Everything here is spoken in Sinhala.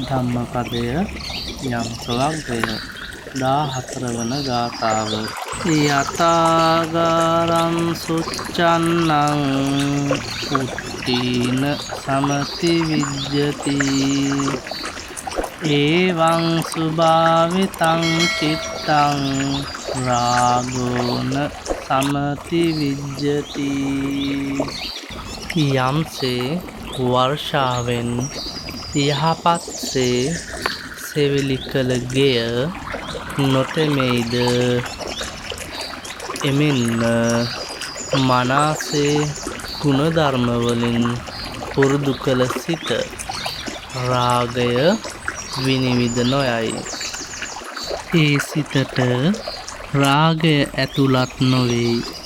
ධම්මපදය යම්කවක්දය 14 වන ගාථාව. යතාගාරං සුච්චන්නං උට්ටීන සමති විජ්ජති එවං සුභාවිතං චිත්තං රාගෝන සමති විජ්ජති. යම්සේ වර්ෂාවෙන් යහපත්සේ සෙවිලි කළ ගෙය නොතෙමෙයිද, එමෙන්ම මනාසේ ගුණධර්මවලින් පුරුදු කළ සිත රාගය විනිවිද නොයයි. ඒ සිතට රාගය ඇතුළත් නොවෙයි.